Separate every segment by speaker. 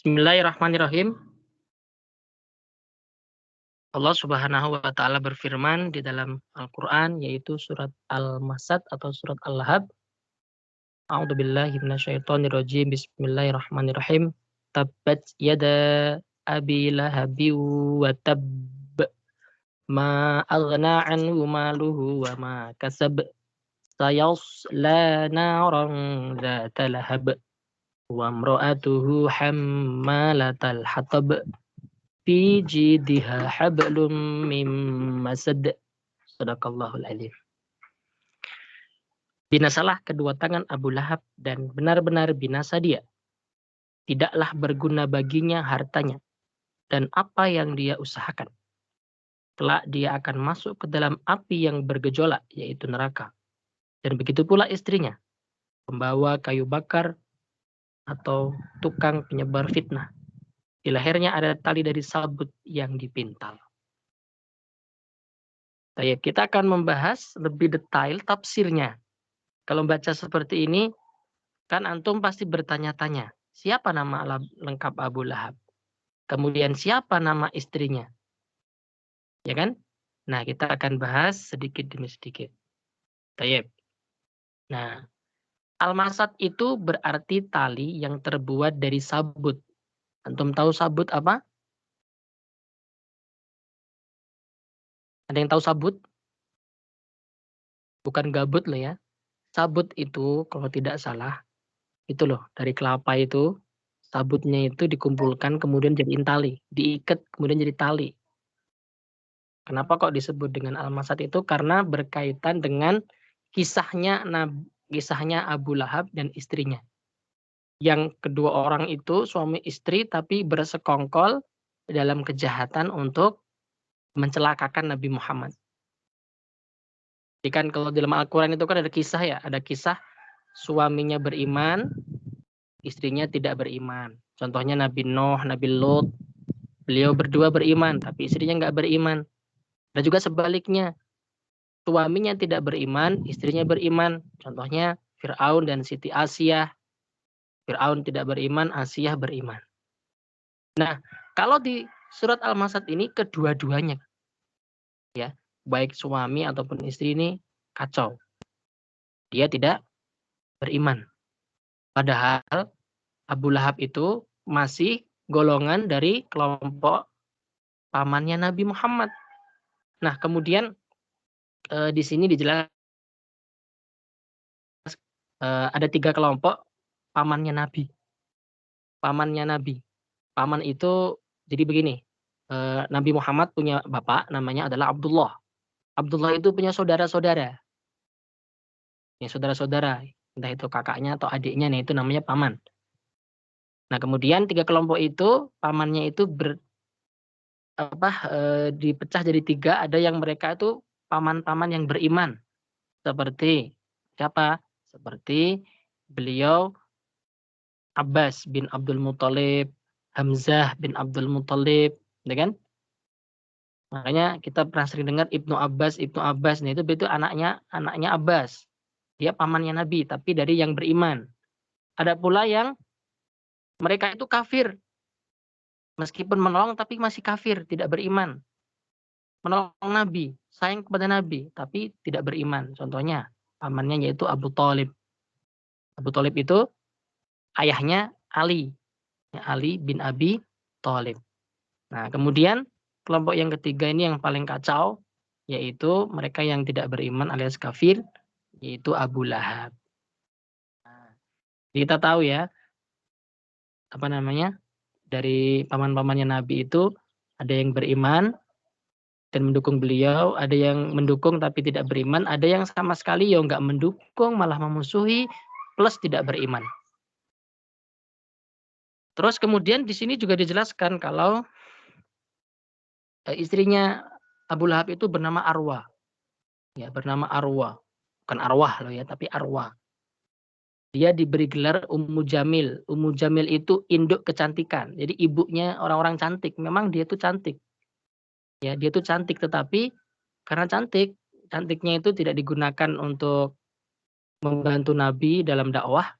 Speaker 1: Bismillahirrahmanirrahim. Allah Subhanahu wa taala berfirman di dalam Al-Qur'an yaitu surat Al-Masad atau surat Al-Lahab. A'udzubillahi minasyaitonirrajim. Bismillahirrahmanirrahim. Tabbat yada abi lahabi wa tabb. Ma aghna anhu maluhu wa ma kasab. Sayasla naran dzata lahab. Wa imra'atuhu hammalatal hatab. Fi jidha hablum mim masad. Shadaqallahul alim. Binasalah kedua tangan Abu Lahab dan benar-benar binasa dia. Tidaklah berguna baginya hartanya dan apa yang dia usahakan. Kelak dia akan masuk ke dalam api yang bergejolak, yaitu neraka. Dan begitu pula istrinya, pembawa kayu bakar atau tukang penyebar fitnah. Di lehernya ada tali dari sabut yang dipintal. Kita akan membahas lebih detail tafsirnya. Kalau baca seperti ini, kan antum pasti bertanya-tanya, siapa nama lengkap Abu Lahab? Kemudian siapa nama istrinya? Ya kan? Nah, kita akan bahas sedikit demi sedikit. Tayyib. Nah, al-masad itu berarti tali yang terbuat dari sabut. Antum tahu sabut apa? Ada yang tahu sabut? Bukan gabut loh ya. Sabut itu kalau tidak salah, itu loh, dari kelapa itu, sabutnya itu dikumpulkan kemudian jadiin tali. Diikat kemudian jadi tali. Kenapa kok disebut dengan al-masad itu? Karena berkaitan dengan kisahnya Abu Lahab dan istrinya. Yang kedua orang itu suami istri tapi bersekongkol dalam kejahatan untuk mencelakakan Nabi Muhammad. Jadi kan kalau di dalam Al-Quran itu kan ada kisah ya, ada kisah suaminya beriman, istrinya tidak beriman. Contohnya Nabi Nuh, Nabi Lut, beliau berdua beriman tapi istrinya nggak beriman. Dan juga sebaliknya, suaminya tidak beriman, istrinya beriman. Contohnya Fir'aun dan Siti Asyah. Fir'aun tidak beriman, Asyah beriman. Nah, kalau di surat Al-Masad ini kedua-duanya, ya, baik suami ataupun istri ini kacau. Dia tidak beriman. Padahal Abu Lahab itu masih golongan dari kelompok pamannya Nabi Muhammad. Nah, kemudian di sini dijelaskan ada 3 kelompok pamannya Nabi. Pamannya Nabi. Paman itu jadi begini, Nabi Muhammad punya bapak namanya adalah Abdullah. Abdullah itu punya saudara-saudara. Ya, saudara-saudara, entah itu kakaknya atau adiknya, nah itu namanya paman. Nah, kemudian 3 kelompok itu, pamannya itu dipecah jadi 3, ada yang mereka itu paman-paman yang beriman. Seperti siapa? Seperti beliau Abbas bin Abdul Muthalib, Hamzah bin Abdul Muthalib, ya kan? Makanya kita pernah sering dengar Ibnu Abbas. Nah itu anaknya Abbas. Dia pamannya Nabi, tapi dari yang beriman. Ada pula yang mereka itu kafir. Meskipun menolong tapi masih kafir, tidak beriman. Menolong Nabi, sayang kepada Nabi, tapi tidak beriman. Contohnya, pamannya yaitu Abu Thalib. Abu Thalib itu ayahnya Ali. Ali bin Abi Thalib. Nah, kemudian kelompok yang ketiga ini yang paling kacau, yaitu mereka yang tidak beriman alias kafir, yaitu Abu Lahab. Nah, kita tahu ya, dari paman-pamannya Nabi itu ada yang beriman dan mendukung beliau, ada yang mendukung tapi tidak beriman, ada yang sama sekali ya nggak mendukung, malah memusuhi, plus tidak beriman. Terus kemudian di sini juga dijelaskan kalau istrinya Abu Lahab itu bernama Arwa. Ya, bernama Arwa. Bukan arwah loh ya, tapi Arwa. Dia diberi gelar Ummu Jamil. Ummu Jamil itu induk kecantikan. Jadi ibunya orang-orang cantik. Memang dia tuh cantik. Ya, dia tuh cantik, tetapi karena cantiknya itu tidak digunakan untuk membantu Nabi dalam dakwah,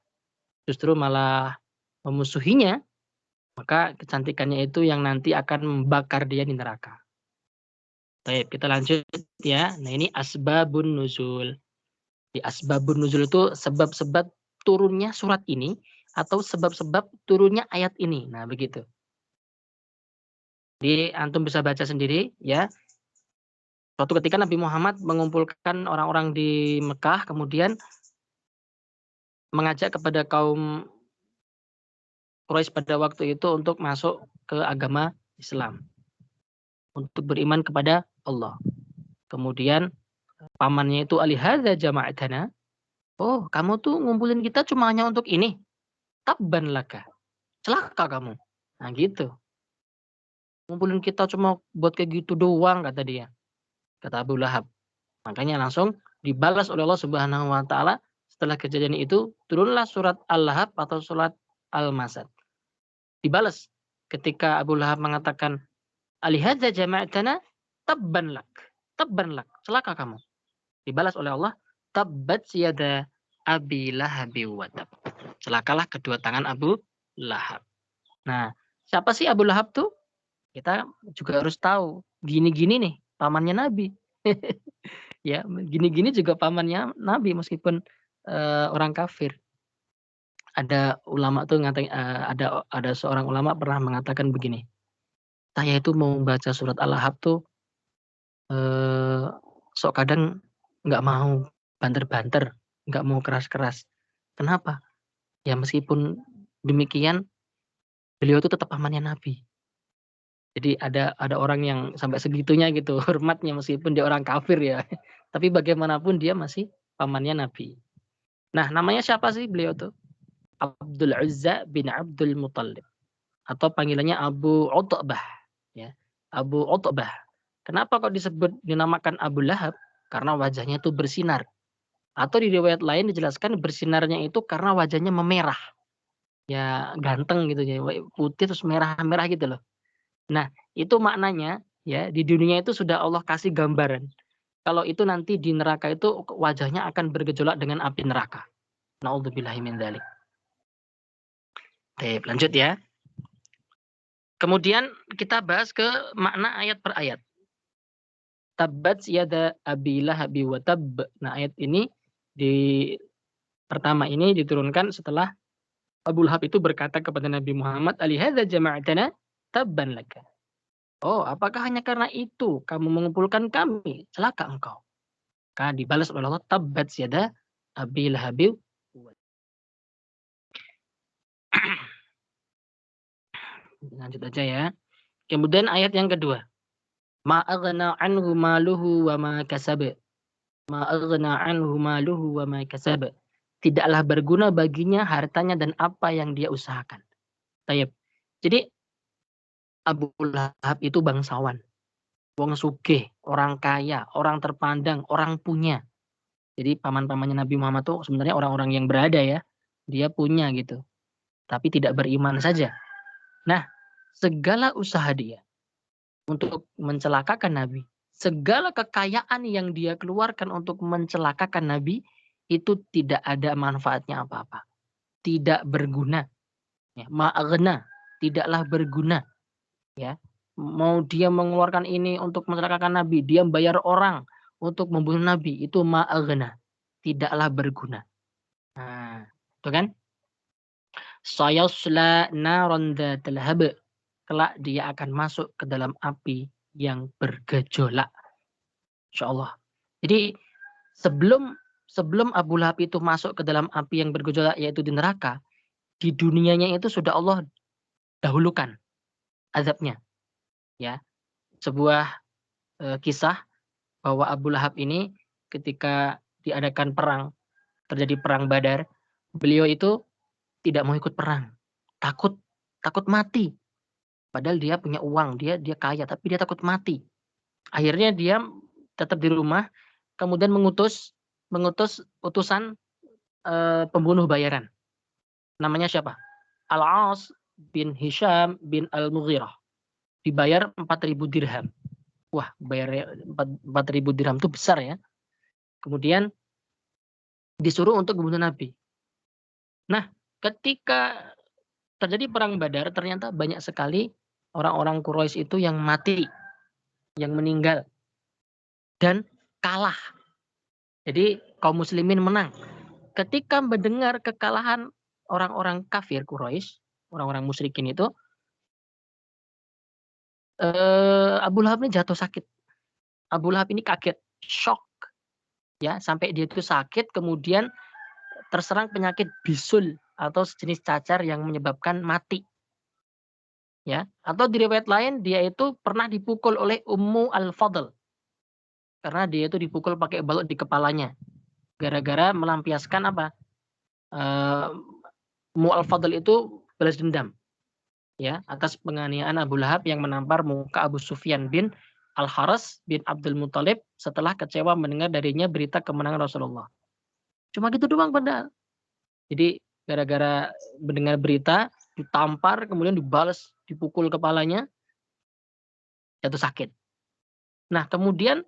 Speaker 1: justru malah memusuhinya. Maka kecantikannya itu yang nanti akan membakar dia di neraka. Baik, kita lanjut ya. Nah, ini asbabun nuzul. Di asbabun nuzul itu sebab-sebab turunnya surat ini atau sebab-sebab turunnya ayat ini. Nah, begitu. Jadi antum bisa baca sendiri ya. Suatu ketika Nabi Muhammad mengumpulkan orang-orang di Mekah, kemudian mengajak kepada kaum Quraisy pada waktu itu untuk masuk ke agama Islam, untuk beriman kepada Allah. Kemudian pamannya itu alihadza jama'atana. Oh, kamu tuh ngumpulin kita cuma hanya untuk ini. Tabban laka. Celaka kamu. Nah, gitu. Ngumpulin kita cuma buat kayak gitu doang kata dia. Kata Abu Lahab. Makanya langsung dibalas oleh Allah Subhanahu wa taala setelah kejadian itu turunlah surat Al-Lahab atau surat Al-Masad. Dibalas ketika Abu Lahab mengatakan alihadza jama'atana tabban lak. Tabban lak. Celaka kamu. Dibalas oleh Allah tabbat yada abi lahabi wa tab. Celakalah kedua tangan Abu Lahab. Nah, siapa sih Abu Lahab tuh? Kita juga harus tahu. Gini-gini nih pamannya Nabi. Ya, gini-gini juga pamannya Nabi meskipun orang kafir. Ada ulama tuh ngatain ada seorang ulama pernah mengatakan begini, "Saya itu mau baca surat Al-Lahab tuh eee, sok kadang nggak mau banter-banter, nggak mau keras-keras. Kenapa? Ya meskipun demikian beliau itu tetap pamannya Nabi." Jadi ada orang yang sampai segitunya gitu hormatnya meskipun dia orang kafir ya. Tapi bagaimanapun dia masih pamannya Nabi. Nah, namanya siapa sih beliau tuh? Abdul Uzza bin Abdul Muthalib atau panggilannya Abu Utbah ya. Abu Utbah. Kenapa kok disebut dinamakan Abu Lahab? Karena wajahnya itu bersinar. Atau di riwayat lain dijelaskan bersinarnya itu karena wajahnya memerah. Ya ganteng gitu ya, putih terus merah-merah gitu loh. Nah, itu maknanya ya di dunia itu sudah Allah kasih gambaran. Kalau itu nanti di neraka itu wajahnya akan bergejolak dengan api neraka. Nauzubillahi min dzalik. Baik, lanjut ya. Kemudian kita bahas ke makna ayat per ayat. Tabbat yada abi lahabi wa tabb. Nah, ayat ini di pertama ini diturunkan setelah Abu Lahab itu berkata kepada Nabi Muhammad, "Alihadza jama'atana tabban laka." Oh, apakah hanya karena itu kamu mengumpulkan kami? Celaka engkau. Maka dibalas oleh Allah, tabbat yada abi lahabi. Lanjut aja ya. Kemudian ayat yang kedua. Ma aghna anhu maluhu wa ma kasab. Ma aghna anhu maluhu wa ma kasab. Tidaklah berguna baginya hartanya dan apa yang dia usahakan. Tayyib. Jadi Abu Lahab itu bangsawan, wong sugih, orang kaya, orang terpandang, orang punya. Jadi paman-pamannya Nabi Muhammad tuh sebenarnya orang-orang yang berada ya. Dia punya gitu, tapi tidak beriman saja. Nah, segala usaha dia untuk mencelakakan Nabi, segala kekayaan yang dia keluarkan untuk mencelakakan Nabi, itu tidak ada manfaatnya apa-apa. Tidak berguna. Ya, ma'aghna, tidaklah berguna. Ya, mau dia mengeluarkan ini untuk mencelakakan Nabi, dia membayar orang untuk membunuh Nabi, itu ma'aghna, tidaklah berguna. Nah, itu kan? Sayasla naron dzatal hab. Kelak dia akan masuk ke dalam api yang bergejolak. Insyaallah. Jadi sebelum sebelum Abu Lahab itu masuk ke dalam api yang bergejolak yaitu di neraka, di dunianya itu sudah Allah dahulukan azabnya, ya. Sebuah kisah bahwa Abu Lahab ini ketika diadakan perang, terjadi perang Badar, beliau itu tidak mau ikut perang. Takut takut mati. Padahal dia punya uang, dia dia kaya tapi dia takut mati. Akhirnya dia tetap di rumah, kemudian mengutus mengutus utusan pembunuh bayaran. Namanya siapa? Al-As bin Hisham bin Al-Mughirah. Dibayar 4.000 dirham. Wah, bayarnya 4.000 dirham itu besar ya. Kemudian disuruh untuk membunuh Nabi. Nah, ketika terjadi perang Badar ternyata banyak sekali orang-orang Quraisy itu yang mati, yang meninggal dan kalah. Jadi kaum muslimin menang. Ketika mendengar kekalahan orang-orang kafir Quraisy, orang-orang musyrikin itu, Abu Lahab ini jatuh sakit. Abu Lahab ini kaget, syok ya, sampai dia itu sakit kemudian terserang penyakit bisul atau sejenis cacar yang menyebabkan mati. Ya, atau di riwayat lain dia itu pernah dipukul oleh Ummu Al-Fadl karena dia itu dipukul pakai balok di kepalanya gara-gara melampiaskan apa? Ummu Al-Fadl itu balas dendam ya atas penganiayaan Abu Lahab yang menampar muka Abu Sufyan bin Al-Haras bin Abdul Muthalib setelah kecewa mendengar darinya berita kemenangan Rasulullah. Cuma gitu doang padahal. Jadi gara-gara mendengar berita ditampar kemudian dibalas dipukul kepalanya jatuh sakit. Nah, kemudian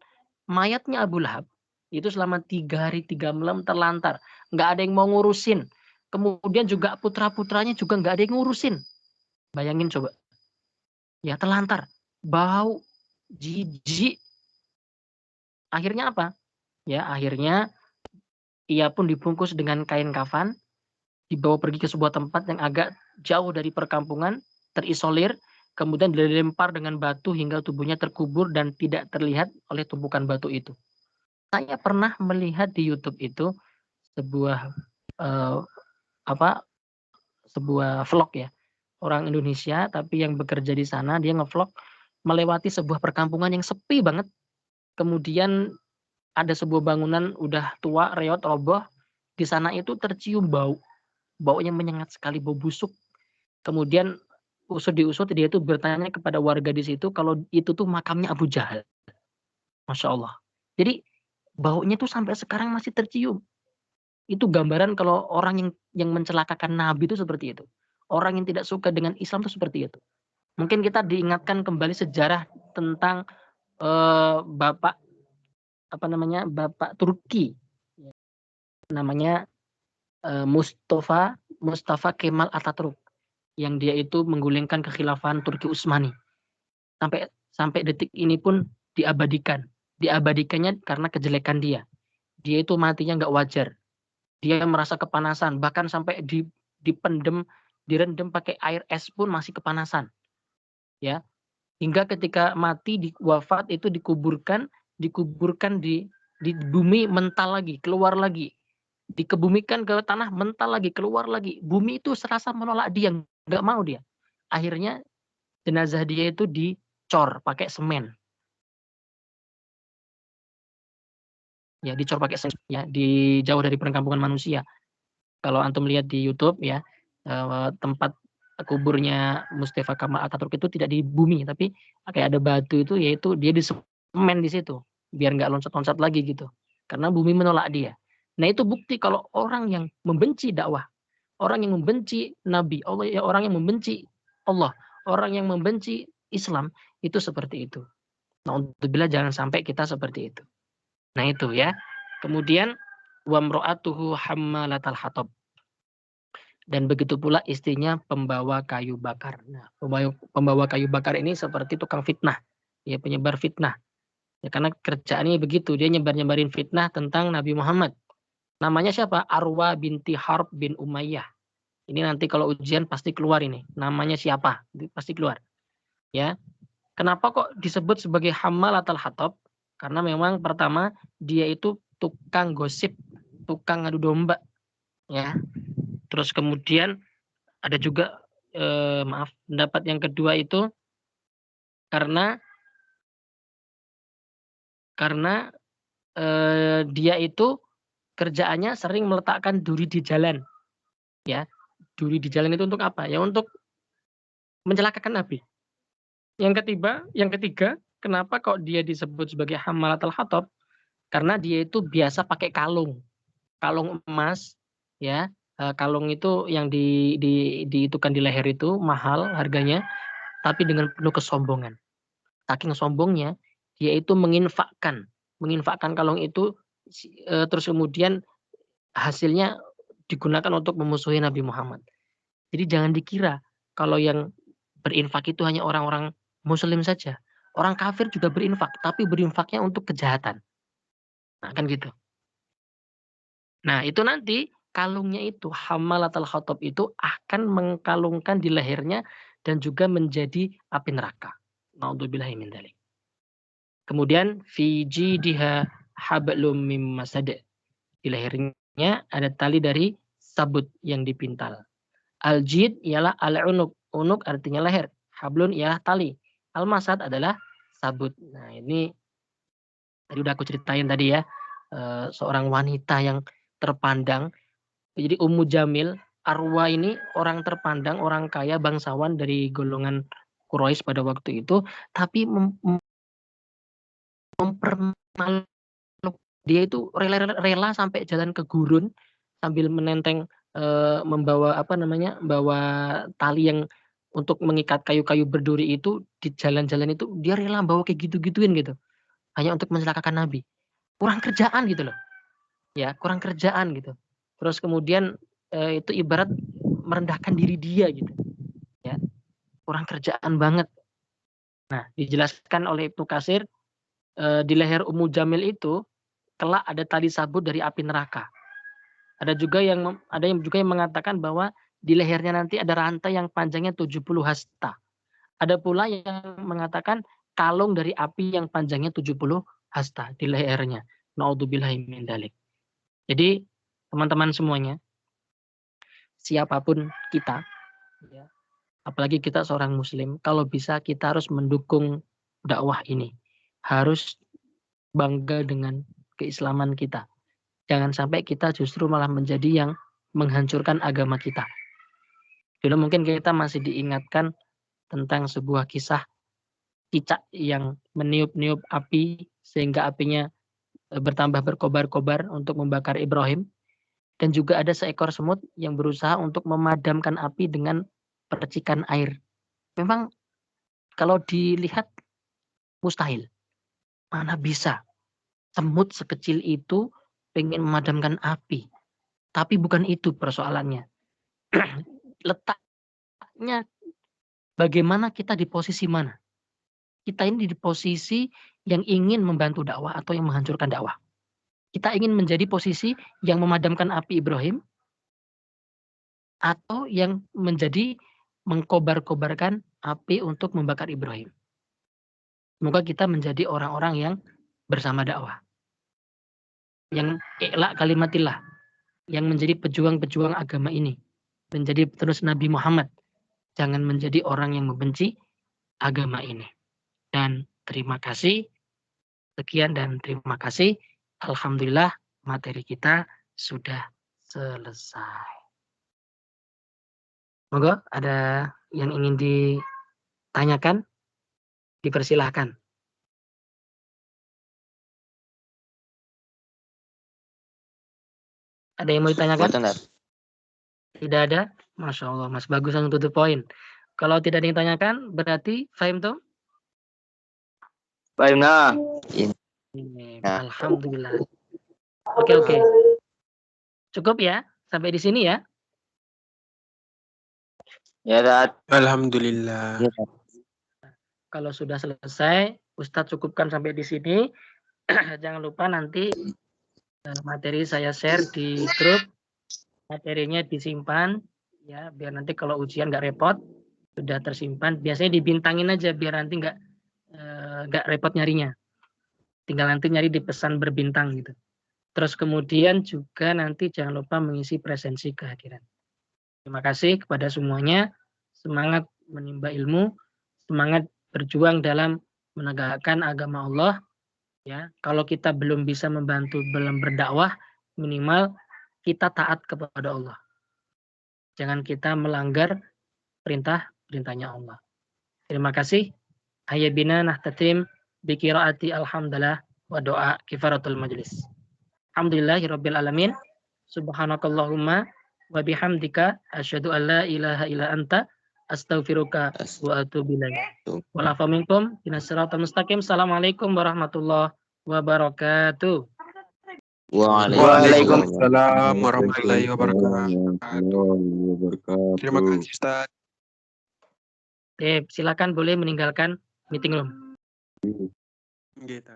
Speaker 1: mayatnya Abu Lahab itu selama 3 hari 3 malam terlantar. Nggak ada yang mau ngurusin. Kemudian juga putra-putranya juga nggak ada yang ngurusin. Bayangin coba. Ya terlantar. Bau. Jijik. Akhirnya apa? Ya akhirnya ia pun dibungkus dengan kain kafan. Dibawa pergi ke sebuah tempat yang agak jauh dari perkampungan. Terisolir. Kemudian dilempar dengan batu hingga tubuhnya terkubur dan tidak terlihat oleh tumpukan batu itu. Saya pernah melihat di YouTube itu sebuah eh, apa sebuah vlog ya orang Indonesia tapi yang bekerja di sana dia ngevlog melewati sebuah perkampungan yang sepi banget kemudian ada sebuah bangunan udah tua reot roboh di sana itu tercium baunya menyengat sekali bau busuk kemudian usut diusut dia itu bertanya kepada warga di situ kalau itu tuh makamnya Abu Jahal. Masya Allah. Jadi baunya tuh sampai sekarang masih tercium. Itu gambaran kalau orang yang mencelakakan nabi itu seperti itu. Orang yang tidak suka dengan Islam itu seperti itu. Mungkin kita diingatkan kembali sejarah tentang bapak apa namanya bapak Turki namanya Mustafa Mustafa Kemal Atatürk yang dia itu menggulingkan kekhilafahan Turki Utsmani sampai sampai detik ini pun diabadikannya karena kejelekan dia itu matinya nggak wajar. Dia merasa kepanasan, bahkan sampai dipendem, direndam pakai air es pun masih kepanasan. Ya, hingga ketika mati di wafat itu dikuburkan di bumi mental lagi, keluar lagi. Dikebumikan ke tanah mental lagi, keluar lagi. Bumi itu serasa menolak dia, nggak mau dia. Akhirnya jenazah dia itu dicor pakai semen. Ya, dicor pakai semen ya, di jauh dari perkampungan manusia. Kalau antum lihat di YouTube ya, tempat kuburnya Mustafa Kemal Atatürk itu tidak di bumi, tapi kayak ada batu itu, yaitu dia disemen di situ, biar nggak loncat-loncat lagi gitu. Karena bumi menolak dia. Nah itu bukti kalau orang yang membenci dakwah, orang yang membenci Nabi, orang yang membenci Allah, orang yang membenci Islam, itu seperti itu. Nah, untuk jangan sampai kita seperti itu. Nah itu ya. Kemudian wamro'atuhu hammalatal hatab. Dan begitu pula istrinya pembawa kayu bakar. Nah, pembawa kayu bakar ini seperti tukang fitnah, ya penyebar fitnah. Ya, karena kerjaannya begitu, dia nyebar-nyebarin fitnah tentang Nabi Muhammad. Namanya siapa? Arwa binti Harb bin Umayyah. Ini nanti kalau ujian pasti keluar ini. Namanya siapa? Pasti keluar. Ya. Kenapa kok disebut sebagai Hammalatal Hatab? Karena memang pertama dia itu tukang gosip, tukang adu domba, ya. Terus kemudian ada juga pendapat yang kedua itu karena dia itu kerjaannya sering meletakkan duri di jalan, ya. Duri di jalan itu untuk apa? Ya untuk mencelakakan Nabi. Yang ketiga, kenapa kok dia disebut sebagai Hammalatul Hatab? Karena dia itu biasa pakai kalung, kalung emas, ya. Kalung itu yang diitukan di leher itu mahal harganya, tapi dengan penuh kesombongan. Saking sombongnya, dia itu menginfakkan kalung itu, terus kemudian hasilnya digunakan untuk memusuhi Nabi Muhammad. Jadi jangan dikira kalau yang berinfak itu hanya orang-orang muslim saja. Orang kafir juga berinfak, tapi berinfaknya untuk kejahatan. Nah, kan gitu. Nah, itu nanti kalungnya itu, Hammalatal Hatab itu akan mengkalungkan di lehernya dan juga menjadi api neraka. Naudzubillahi min dzalik. Kemudian fi jidha hablum mim masad. Di lehernya ada tali dari sabut yang dipintal. Al-jid ialah al-unuk. Unuk artinya leher. Hablun ialah tali. Al-masad adalah sabut. Nah, ini tadi udah aku ceritain tadi ya. Seorang wanita yang terpandang. Jadi Ummu Jamil, Arwa ini orang terpandang, orang kaya, bangsawan dari golongan Quraisy pada waktu itu, tapi mempermalukan. Dia itu rela sampai jalan ke gurun sambil menenteng, membawa apa namanya, bawa tali yang untuk mengikat kayu-kayu berduri itu di jalan-jalan itu dia rela bawa kayak gitu-gituin gitu, hanya untuk mencelakakan Nabi. Kurang kerjaan gitu loh, ya kurang kerjaan gitu. Terus kemudian, itu ibarat merendahkan diri dia gitu, ya kurang kerjaan banget. Nah dijelaskan oleh Ibnu Katsir, di leher Ummu Jamil itu kelak ada tali sabut dari api neraka. Ada yang juga yang mengatakan bahwa di lehernya nanti ada rantai yang panjangnya 70 hasta. Ada pula yang mengatakan kalung dari api yang panjangnya 70 hasta di lehernya. Naudzubillahi min dzalik. Jadi teman-teman semuanya, siapapun kita, ya, apalagi kita seorang muslim, kalau bisa kita harus mendukung dakwah ini. Harus bangga dengan keislaman kita. Jangan sampai kita justru malah menjadi yang menghancurkan agama kita. Dulu mungkin kita masih diingatkan tentang sebuah kisah cicak yang meniup-niup api sehingga apinya bertambah berkobar-kobar untuk membakar Ibrahim. Dan juga ada seekor semut yang berusaha untuk memadamkan api dengan percikan air. Memang kalau dilihat mustahil. Mana bisa semut sekecil itu pengen memadamkan api. Tapi bukan itu persoalannya. Letaknya bagaimana kita di posisi mana. Kita ini di posisi yang ingin membantu dakwah atau yang menghancurkan dakwah. Kita ingin menjadi posisi yang memadamkan api Ibrahim atau yang menjadi mengkobar-kobarkan api untuk membakar Ibrahim. Semoga kita menjadi orang-orang yang bersama dakwah. Yang i'la kalimatillah, yang menjadi pejuang-pejuang agama ini. Menjadi penerus Nabi Muhammad. Jangan menjadi orang yang membenci agama ini. Dan terima kasih. Sekian dan terima kasih. Alhamdulillah materi kita sudah selesai. Monggo ada yang ingin ditanyakan? Dipersilahkan. Ada yang mau ditanyakan? Tidak ada? Masya Allah, Mas. Bagus langsung tutup poin. Kalau tidak ada yang ditanyakan, berarti fahim tuh?
Speaker 2: Fahim nah.
Speaker 1: Alhamdulillah. Oke. Cukup ya? Sampai di sini ya?
Speaker 2: Ya, Dad.
Speaker 3: Alhamdulillah.
Speaker 2: Ya.
Speaker 1: Kalau sudah selesai, Ustadz cukupkan sampai di sini. Jangan lupa nanti materi saya share di grup. Materinya disimpan ya, biar nanti kalau ujian nggak repot, sudah tersimpan. Biasanya dibintangin aja biar nanti nggak repot nyarinya. Tinggal nanti nyari di pesan berbintang gitu. Terus kemudian juga nanti jangan lupa mengisi presensi kehadiran. Terima kasih kepada semuanya. Semangat menimba ilmu, semangat berjuang dalam menegakkan agama Allah. Ya, kalau kita belum bisa membantu dalam berdakwah, minimal kita taat kepada Allah. Jangan kita melanggar perintahnya Allah. Terima kasih. Hayya bina nahtatim bi qiraati alhamdulillah wa doa kifaratul majlis. Alhamdulillahirabbil alamin. Subhanakallahumma wa bihamdika asyhadu an la ilaha illa anta astaghfiruka wa atubu ilaik. Wal afa minkum inasiratal mustaqim. Assalamualaikum warahmatullahi wabarakatuh.
Speaker 2: Waalaikumsalam warahmatullahi
Speaker 3: Waalaikumsalam
Speaker 2: wabarakatuh.
Speaker 3: warahmatullahi
Speaker 2: Terima
Speaker 3: wabarakatuh.
Speaker 2: kasih Ustaz.
Speaker 1: Silakan boleh meninggalkan meeting room.
Speaker 2: Gitu.